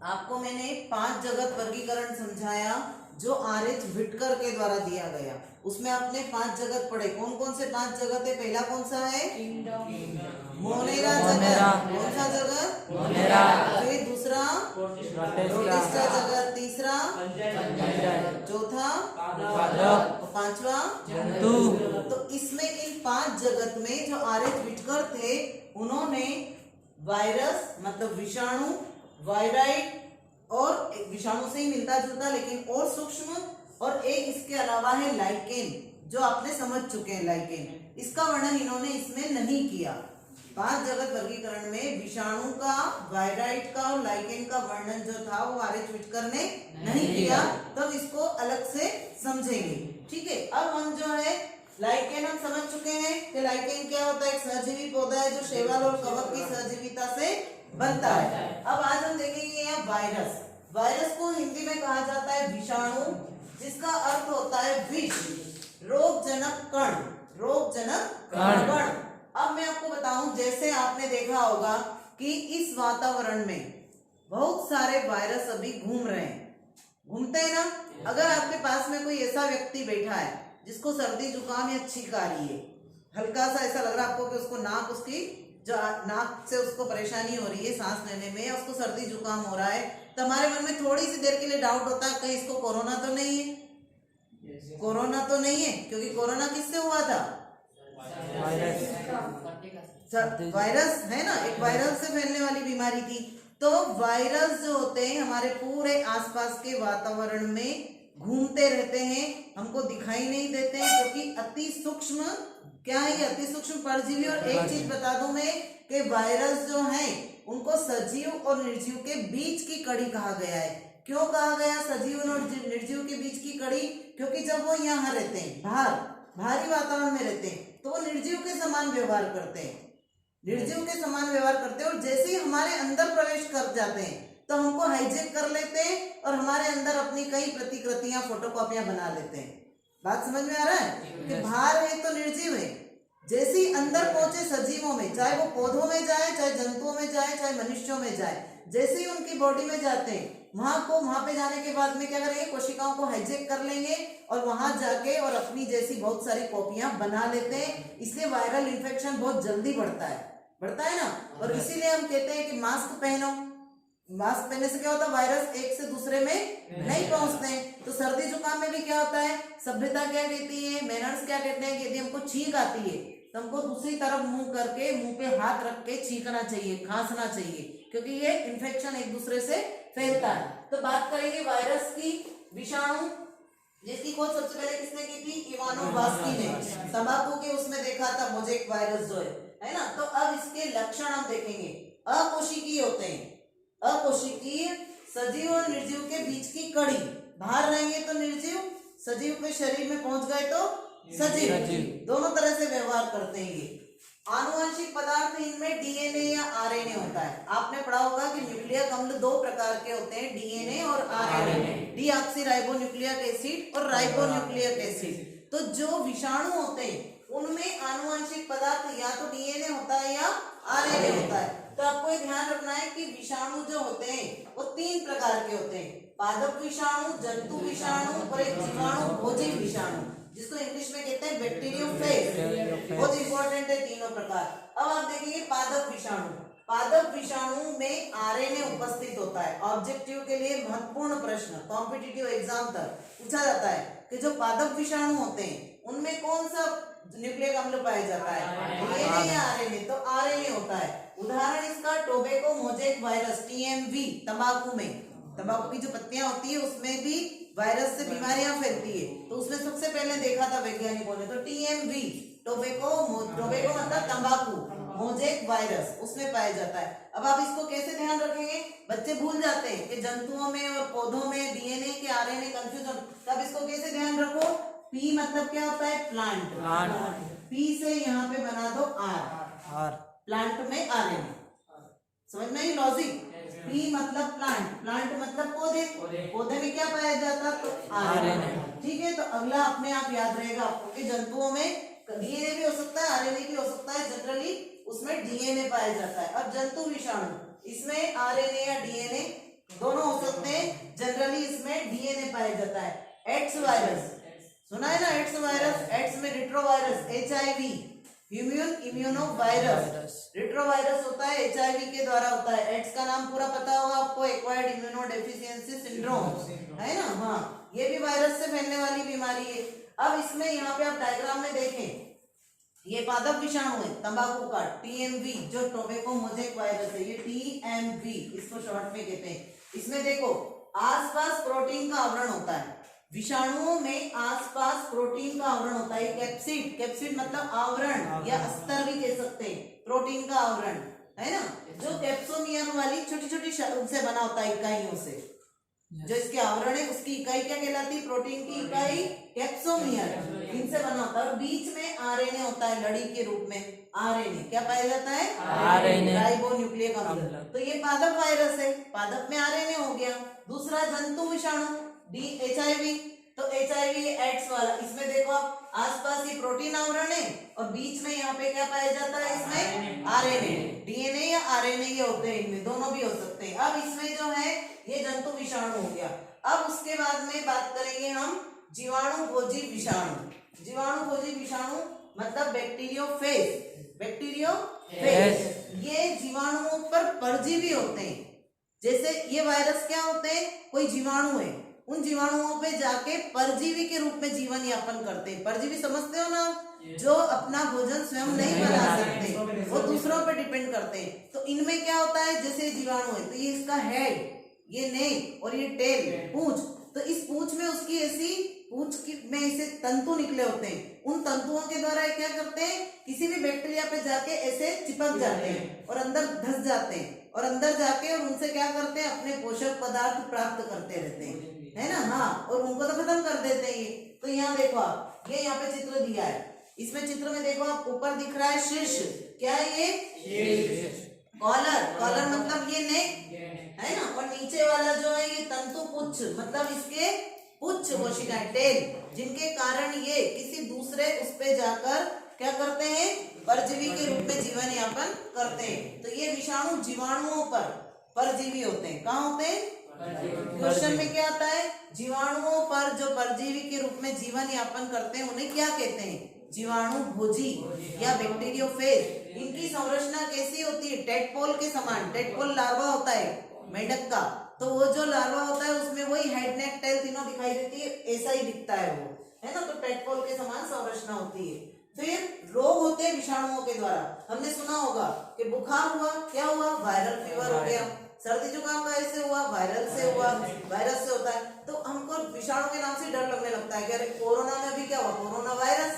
आपको मैंने 5 जगत वर्गीकरण समझाया जो आर.एच. व्हिटकर के द्वारा दिया गया। उसमें आपने 5 जगत पढ़े। कौन कौन से 5 जगत है? पहला कौन सा है? मोनेरा जगत। कौन सा जगत? मोनेरा। फिर दूसरा प्रोटिस्टा जगत, तीसरा चौथा पांचवा जंतु। तो इसमें इन 5 जगत में जो आर.एच. व्हिटकर थे उन्होंने वायरस मतलब विषाणु, वायराइड और विषाणु से ही मिलता जुलता लेकिन और सूक्ष्म, और एक इसके अलावा है लाइकेन जो आपने समझ चुके हैं। लाइकेन इसका वर्णन इन्होंने इसमें नहीं किया। 5 जगत वर्गीकरण में विषाणु का, वायराइड का और लाइकेन का वर्णन जो था वो आर.एच. व्हिटकर ने नहीं किया। तब इसको अलग से समझेंगे। ठीक है, अब हम जो है लाइकेन हम समझ चुके हैं कि लाइकेन क्या होता है। एक सहजीवी पौधा है जो शैवाल और कवक की सहजीविता से बनता है। अब आज हम देखेंगे यहाँ वायरस। वायरस को हिंदी में कहा जाता है विषाणु, जिसका अर्थ होता है विष, रोगजनक कण, रोगजनक कण। अब मैं आपको बताऊं, जैसे आपने देखा होगा कि इस वातावरण में बहुत सारे वायरस अभी घूम रहे हैं, घूमते हैं ना। अगर आपके पास में कोई ऐसा व्यक्ति बैठा है जिसको सर्दी जुकाम या छींक आ रही है, हल्का सा ऐसा लग रहा है आपको कि उसको नाक, उसकी जो नाक से उसको परेशानी हो रही है सांस लेने में, या उसको सर्दी जुकाम हो रहा है, तो हमारे मन में थोड़ी सी देर के लिए डाउट होता है कहीं इसको कोरोना तो नहीं है। कोरोना तो नहीं है, क्योंकि कोरोना किससे हुआ था? वायरस है ना, एक वायरस से फैलने वाली बीमारी थी। तो वायरस जो होते हैं हमारे पूरे आसपास के वातावरण में घूमते रहते हैं, हमको दिखाई नहीं देते हैं, क्योंकि अति सूक्ष्म क्या है, अति सूक्ष्म परजीवी। और एक चीज बता दूं मैं कि वायरस जो है उनको सजीव और निर्जीव के बीच की कड़ी कहा गया है। क्यों कहा गया सजीव और निर्जीव के बीच की कड़ी? क्योंकि जब वो यहाँ रहते हैं, भारी वातावरण में रहते हैं, तो वो निर्जीव के समान व्यवहार करते हैं, निर्जीव के समान व्यवहार करते हैं। और जैसे ही हमारे अंदर प्रवेश कर जाते हैं तो हमको हाईजेक कर लेते हैं और हमारे अंदर अपनी कई प्रतिकृतियां, फोटोकॉपियां बना लेते हैं। बात समझ में आ रहा है कि बाहर है तो निर्जीव है, जैसे ही अंदर पहुंचे सजीवों में, चाहे वो पौधों में जाए, चाहे जंतुओं में जाए, चाहे मनुष्यों में जाए, जैसे ही उनकी बॉडी में जाते हैं वहां पे जाने के बाद में क्या करेंगे, कोशिकाओं को हाईजेक कर लेंगे और वहां जाके और अपनी जैसी बहुत सारी कॉपियां बना लेते हैं। इसलिए वायरल इन्फेक्शन बहुत जल्दी बढ़ता है ना। और इसीलिए हम कहते हैं कि मास्क पहनो। मास्क पहनने से क्या होता है, वायरस एक से दूसरे में नहीं पहुंचते हैं। तो सर्दी जुकाम में भी क्या होता है, सभ्यता क्या कहती है, मैनर्स क्या कहते हैं कि यदि हमको छींक आती है तो हमको दूसरी तरफ मुंह करके मुंह पे हाथ रख के छींकना चाहिए, खांसना चाहिए, क्योंकि ये इन्फेक्शन एक दूसरे से फैलता है। तो बात करेंगे वायरस की, विषाणु, जिसकी खोज सबसे पहले किसने की थी? इवानोवास्की ने। तंबाकू के उसमें देखा था मोज़ेक वायरस जो है ना। तो अब इसके लक्षण हम देखेंगे। अकोशिकीय होते हैं, अकोशिकीय, सजीव और निर्जीव के बीच की कड़ी। बाहर रहेंगे तो निर्जीव, सजीव के शरीर में पहुंच गए तो सजीव, दोनों तरह से व्यवहार करते हैं ये। आनुवंशिक पदार्थ, इनमें डीएनए या आरएनए होता है। आपने पढ़ा होगा कि न्यूक्लियक अम्ल 2 प्रकार के होते हैं, डीएनए और आरएनए, डीऑक्सीराइबोन्यूक्लिक एसिड और राइबोन्यूक्लिक एसिड। तो जो विषाणु होते हैं उनमें आनुवंशिक पदार्थ या तो डीएनए होता है या आरएनए होता है। तो आपको ये ध्यान रखना है कि विषाणु जो होते हैं वो 3 प्रकार के होते हैं, पादप विषाणु, जंतु विषाणु और एक जीवाणु भोजी विषाणु, जिसको इंग्लिश में कहते हैं बैक्टीरियोफेज। बहुत इंपॉर्टेंट है तीनों प्रकार। अब आप देखेंगे पादप विषाणु। पादप विषाणु में आरएनए उपस्थित होता है। ऑब्जेक्टिव के लिए महत्वपूर्ण प्रश्न कॉम्पिटिटिव एग्जाम तक पूछा जाता है कि जो पादप विषाणु होते हैं उनमें कौन सा न्यूक्लिक अम्ल पाया जाता है, डीएनए या आरएनए? तो आरएनए होता है। उदाहरण इसका टोबैको मोज़ेक वायरस, टीएमवी। तंबाकू में, तंबाकू की जो पत्तियां होती है उसमें भी वायरस से बीमारियां फैलती है, तो उसमें सबसे पहले देखा था वैज्ञानिकों ने। तो टीएमवी, टोबैको मतलब तंबाकू, मोज़ेक वायरस उसमें पाया जाता है। अब आप इसको कैसे ध्यान रखेंगे? बच्चे भूल जाते हैं कि जंतुओं में और पौधों में डीएनए के आरएनए कंफ्यूजन। तब इसको कैसे ध्यान रखो? पी मतलब क्या होता है? प्लांट। पी से यहाँ पे बना दो आर, प्लांट में आरएनए। समझ में आई लॉजिक? पी मतलब प्लांट, प्लांट मतलब पौधे, पौधे में क्या पाया जाता? तो आरएनए। ठीक है, तो अगला अपने आप याद रहेगा आपको कि जंतुओं में डीएनए भी हो सकता है, आरएनए भी हो सकता है, जनरली उसमें डीएनए पाया जाता है। अब जंतु विषाणु, इसमें आरएनए या डीएनए दोनों एड्स वायरस, सुना है ना, एड्स वायरस, एड्स में retrovirus, HIV, immuno virus, retrovirus होता है HIV के द्वारा होता है। एड्स का नाम पूरा पता होगा आपको, एक्वायर्ड इम्यूनो डेफिशिएंसी सिंड्रोम, है ना। हाँ, ये भी वायरस से फैलने वाली बीमारी है। अब इसमें यहाँ पे आप डायग्राम में देखें, ये पादप विषाणु है तंबाकू का, TMV, जो टोबैको मोज़ेक वायरस है, ये TMV इसको शॉर्ट में कहते हैं। इसमें देखो आसपास प्रोटीन का आवरण होता है, विषाणुओं में आसपास प्रोटीन का आवरण होता है, कैप्सिड, कैप्सिड मतलब आवरण या अस्तर भी कह सकते हैं, प्रोटीन का आवरण, है ना, जो कैप्सोमियन वाली छोटी छोटी से बना होता है इकाइयों से। जो इसके आवरण है उसकी इकाई क्या कहलाती है, प्रोटीन की इकाई कैप्सोमियर, इनसे बना होता है। और बीच में RNA होता है लड़ी के रूप में, RNA क्या पाया जाता है, RNA, राइबोन्यूक्लिक अम्ल। तो ये पादप वायरस है, पादप में RNA हो गया। दूसरा जंतु विषाणु HIV, तो HIV एड्स वाला, इसमें देखो आप आसपास ही प्रोटीन आवरण है और बीच में यहाँ पे क्या पाया जाता है, इसमें RNA, DNA या RNA ये होते हैं, इनमें दोनों भी हो सकते हैं। अब इसमें जो है ये जंतु विषाणु हो गया। अब उसके बाद में बात करेंगे हम जीवाणु भोजी विषाणु। जीवाणु भोजी विषाणु मतलब बैक्टीरियोफेज, बैक्टीरियोफेज, ये जीवाणुओं पर परजीवी होते हैं। जैसे ये वायरस क्या होते हैं, कोई जीवाणु है, उन जीवाणुओं पे जाके परजीवी के रूप में जीवन यापन करते हैं। परजीवी समझते हो ना, जो अपना भोजन स्वयं नहीं बना सकते, वो दूसरों पे डिपेंड करते हैं। तो इनमें क्या होता है, जैसे जीवाणु है तो ये इसका हेड, ये नेक और ये टेल, पूंछ, तो इस पूंछ में उसकी ऐसी पूंछ की में ऐसे तंतु निकले होते हैं। उन तंतुओं के द्वारा क्या करते हैं, किसी भी बैक्टीरिया पे जाके ऐसे चिपक जाते हैं और अंदर धस जाते हैं, और अंदर जाके और उनसे क्या करते हैं, अपने पोषक पदार्थ प्राप्त करते रहते हैं, है ना। हाँ, और उनको तो खत्म कर देते हैं ये। तो यहाँ देखो आप, ये यहाँ पे चित्र दिया है, इसमें चित्र में देखो आप, ऊपर दिख रहा है शीर्ष, क्या है ये, कॉलर, कॉलर मतलब ये नेक, है ना, और नीचे वाला जो है ये तंतु पुच्छ, मतलब इसके पुच्छ कोशिकाएं, टेल, जिनके कारण ये किसी दूसरे उस पे जाकर क्या करते हैं, परजीवी के रूप में जीवन यापन करते हैं। तो ये विषाणु जीवाणुओं पर परजीवी होते हैं। कहाँ होते हैं, क्वेश्चन में क्या आता है, जीवाणुओं पर जो परजीवी के रूप में जीवन यापन करते हैं उन्हें क्या कहते हैं, जीवाणु भोजी या बैक्टीरियोफेज। इनकी संरचना कैसी होती है, टेडपोल के समान। टेडपोल लार्वा होता है मेढक का, तो वो जो लार्वा होता है उसमें वही हेड, नेक, टेल तीनों दिखाई देती है, ऐसा ही दिखता है वो, है ना। तो टेडपोल के समान संरचना होती है। फिर रोग होते हैं विषाणुओं के द्वारा। हमने सुना होगा कि बुखार हुआ, क्या हुआ, वायरल फीवर हो गया। सर्दी जुकाम का ऐसे हुआ, वायरल से हुआ, वायरस से होता है। तो हमको विषाणु के नाम से डर लगने लगता है कि अरे कोरोना में भी क्या हुआ, कोरोना वायरस,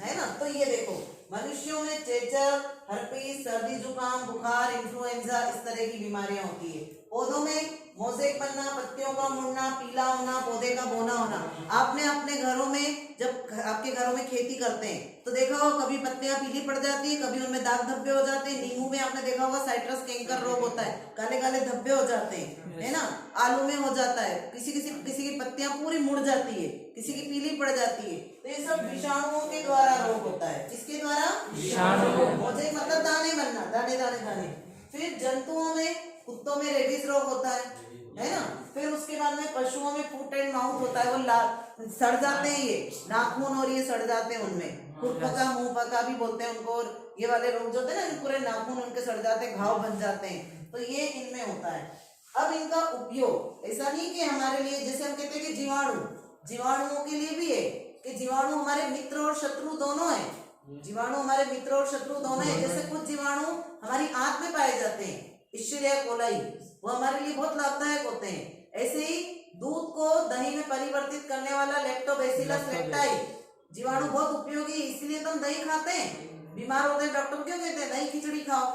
है ना। तो ये देखो, मनुष्यों में चेचक, हर्पीस, सर्दी जुकाम, बुखार, इन्फ्लुएंजा, इस तरह की बीमारियां होती है। पौधों में मोज़ेक बनना, पत्तियों का मुड़ना, पीला होना, पौधे का बौना होना। आपने अपने घरों में, जब आपके घरों में खेती करते हैं तो देखा होगा कभी पत्तियां पीली पड़ जाती है, कभी उनमें दाग धब्बे हो जाते हैं। नींबू में आपने देखा होगा साइट्रस कैंकर रोग होता है, काले काले धब्बे हो जाते हैं, है ना। आलू में हो जाता है, किसी की पत्तियां पूरी मुड़ जाती है, किसी की पीली पड़ जाती है। तो ये सब विषाणुओं के द्वारा रोग होता है। किसके द्वारा, विषाणु। मोज़ेक मतलब दाने बनना, दाने दाने दाने। फिर जंतुओं में, कुत्तों में रेबीज रोग होता है ना। फिर उसके बाद में पशुओं में फुट एंड माउथ होता है, वो सड़ जाते हैं, ये नाखून और ये सड़ जाते हैं उनमें, फुट पका, मुंह पका भी बोलते हैं उनको। और ये वाले रोग जो होते हैं ना, पूरे नाखून उनके सड़ जाते हैं, घाव बन जाते हैं, तो ये इनमें होता है। अब इनका उपयोग ऐसा नहीं कि हमारे लिए, जैसे हम कहते हैं कि जीवाणु, जीवाणुओं के लिए भी है कि जीवाणु हमारे मित्र और शत्रु दोनों है। जीवाणु हमारे मित्र और शत्रु दोनों है। जैसे कुछ जीवाणु हमारी आंत में पाए जाते हैं, इश्चरिया कोलाई, वो हमारे लिए बहुत लाभदायक होते हैं। ऐसे ही दूध को दही में परिवर्तित करने वाला लैक्टोबैसिलस लैक्टाई जीवाणु बहुत उपयोगी, इसलिए तो हम दही खाते हैं। बीमार होते हैं, डॉक्टर क्यों कहते हैं दही खिचड़ी खाओ,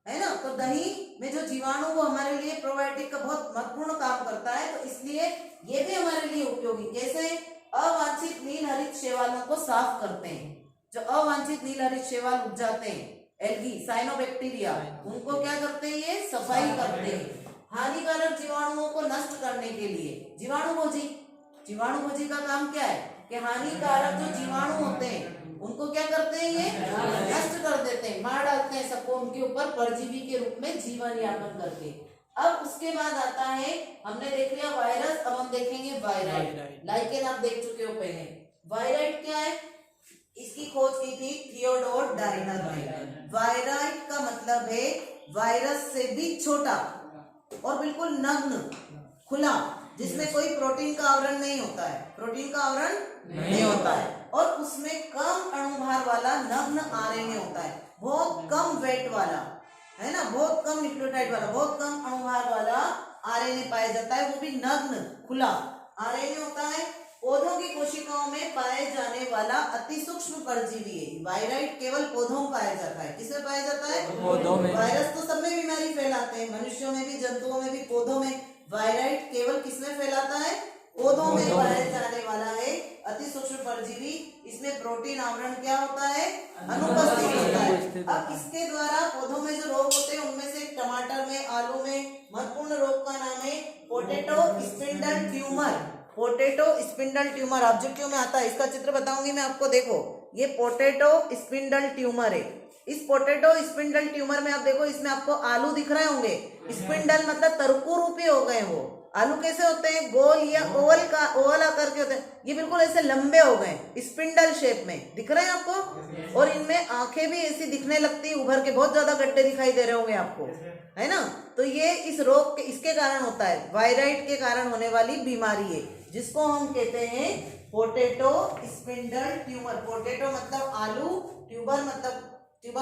है ना। तो दही में जो जीवाणु, वो हमारे लिए प्रोबायोटिक का बहुत महत्वपूर्ण काम करता है, तो इसलिए ये भी हमारे लिए उपयोगी। कैसे, अवांछित नील हरित शैवालों को साफ करते हैं। जो अवांछित नील हरित शैवाल उग जाते हैं, एल्गी, साइनोबैक्टीरिया, उनको क्या करते हैं, ये सफाई करते हैं। हानिकारक जीवाणुओं को नष्ट करने के लिए जीवाणु भोजी का काम क्या है कि हानिकारक जो जीवाणु होते हैं उनको क्या करते हैं, ये नष्ट कर देते हैं, मार डालते हैं सबको, उनके ऊपर परजीवी के रूप में जीवन यापन करके। अब उसके बाद आता है, हमने देख लिया वायरस, अब हम देखेंगे वायराइड। लाइकेन आप देख चुके हो पहले। वायराइड क्या है? इसकी खोज की थी थियोडोर डाइनर ने। वायराइड का मतलब है वायरस से भी छोटा और बिल्कुल नग्न, खुला, जिसमें कोई प्रोटीन का आवरण नहीं होता है, प्रोटीन का आवरण नहीं होता है, और उसमें कम अणुभार वाला नग्न आरएनए होता है, बहुत कम वेट वाला, है ना, बहुत कम न्यूक्लियोटाइड वाला, बहुत कम अणुभार वाला आरएनए पाया जाता है, वो भी नग्न खुला आरएनए होता है। पौधों की कोशिकाओं में पाए जाने वाला अति सूक्ष्म परजीवी है। वायराइड केवल पौधों में पाया जाता है। किसमें पाया जाता है? पौधों में। वायरस तो सब में बीमारी फैलाते हैं, मनुष्यों में भी, जंतुओं में भी, पौधों में। वायराइड केवल किसमें फैलाता है? पौधों में पाया जाने वाला है अति सूक्ष्म परजीवी। इसमें प्रोटीन आवरण क्या होता है? अनुपस्थित होता है। अब इसके द्वारा पौधों में जो रोग होते हैं उनमें से टमाटर में, आलू में महत्वपूर्ण रोग का नाम है potato spindle tumour. Potato spindle tumour objective में आता है, इसका चित्र बताऊंगी मैं आपको। देखो, ये पोटैटो स्पिंडल ट्यूमर है। इस पोटैटो स्पिंडल ट्यूमर में आप देखो, इसमें आपको आलू दिख रहे होंगे। स्पिंडल मतलब तरकू रूपी हो गए वो। आलू कैसे होते हैं? गोल या ओवल आकर के होते हैं। ये बिल्कुल ऐसे लंबे हो गए, स्पिंडल शेप में दिख रहे हैं आपको। और इनमें आंखें भी ऐसी दिखने लगती है, उभर के बहुत ज्यादा गड्ढे दिखाई दे रहे होंगे आपको, है ना। तो ये इस रोग के, इसके कारण होता है, वायराइड के कारण होने वाली बीमारी है, जिसको हम कहते हैं पोटैटो स्पिंडल ट्यूमर। पोटैटो मतलब आलू, ट्यूबर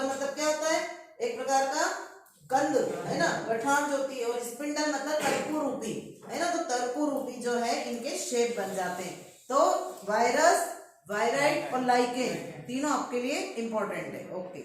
मतलब क्या होता है? एक प्रकार का कंद, है ना, गठान जो होती है, और स्पिंडल मतलब तरकू रूपी, है ना। तो तरकू रूपी जो है इनके शेप बन जाते हैं। तो वायरस, वायराइड और लाइकेन तीनों आपके लिए इंपॉर्टेंट है। ओके।